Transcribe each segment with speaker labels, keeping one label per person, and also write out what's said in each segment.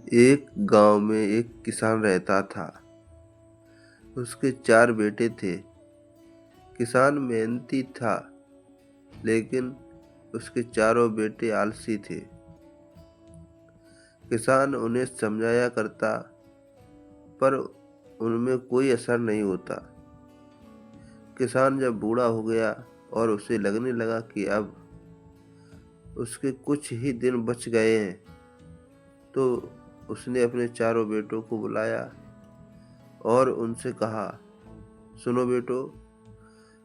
Speaker 1: एक गांव में एक किसान रहता था। उसके 4 बेटे थे। किसान मेहनती था, लेकिन उसके चारों बेटे आलसी थे। किसान उन्हें समझाया करता, पर उनमें कोई असर नहीं होता। किसान जब बूढ़ा हो गया और उसे लगने लगा कि अब उसके कुछ ही दिन बच गए हैं, तो उसने अपने चारों बेटों को बुलाया और उनसे कहा, सुनो बेटो,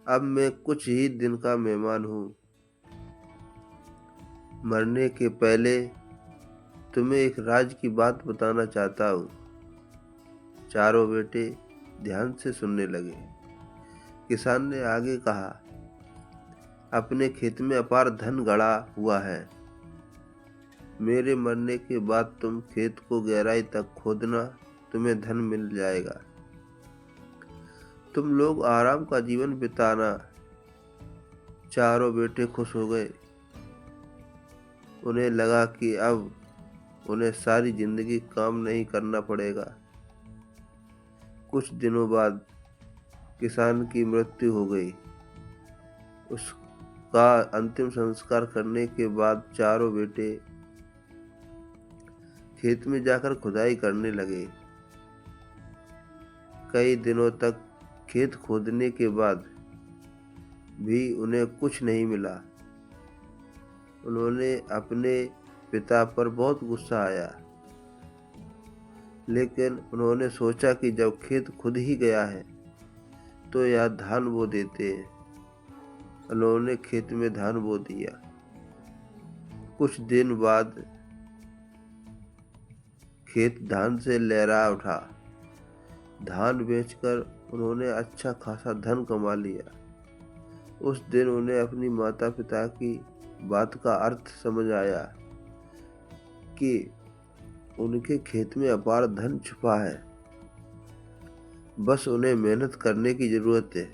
Speaker 1: अब मैं कुछ ही दिन का मेहमान हूँ। मरने के पहले तुम्हें एक राज की बात बताना चाहता हूँ। चारों बेटे ध्यान से सुनने लगे। किसान ने आगे कहा, अपने खेत में अपार धन गड़ा हुआ है। मेरे मरने के बाद तुम खेत को गहराई तक खोदना, तुम्हें धन मिल जाएगा। तुम लोग आराम का जीवन बिताना। चारों बेटे खुश हो गए। उन्हें लगा कि अब उन्हें सारी जिंदगी काम नहीं करना पड़ेगा। कुछ दिनों बाद किसान की मृत्यु हो गई। उसका अंतिम संस्कार करने के बाद चारों बेटे खेत में जाकर खुदाई करने लगे। कई दिनों तक खेत खोदने के बाद भी उन्हें कुछ नहीं मिला। उन्होंने अपने पिता पर बहुत गुस्सा आया, लेकिन उन्होंने सोचा कि जब खेत खुद ही गया है तो यह धान बो देते हैं। उन्होंने खेत में धान बो दिया। कुछ दिन बाद खेत धान से लहरा उठा। धान बेचकर उन्होंने अच्छा खासा धन कमा लिया। उस दिन उन्हें अपनी माता पिता की बात का अर्थ समझ आया कि उनके खेत में अपार धन छुपा है, बस उन्हें मेहनत करने की जरूरत है।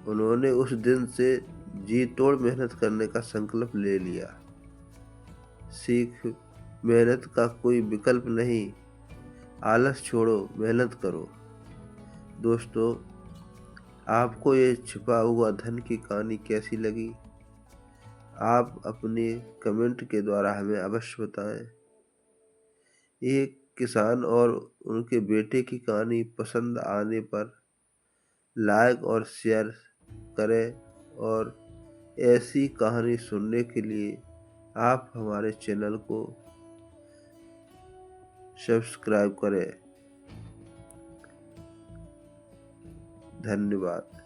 Speaker 1: उन्होंने उस दिन से जी तोड़ मेहनत करने का संकल्प ले लिया। सीख, मेहनत का कोई विकल्प नहीं। आलस छोड़ो, मेहनत करो। दोस्तों, आपको ये छिपा हुआ धन की कहानी कैसी लगी? आप अपने कमेंट के द्वारा हमें अवश्य बताएं। एक किसान और उनके बेटे की कहानी पसंद आने पर लाइक और शेयर करें, और ऐसी कहानी सुनने के लिए आप हमारे चैनल को सब्सक्राइब करें। धन्यवाद।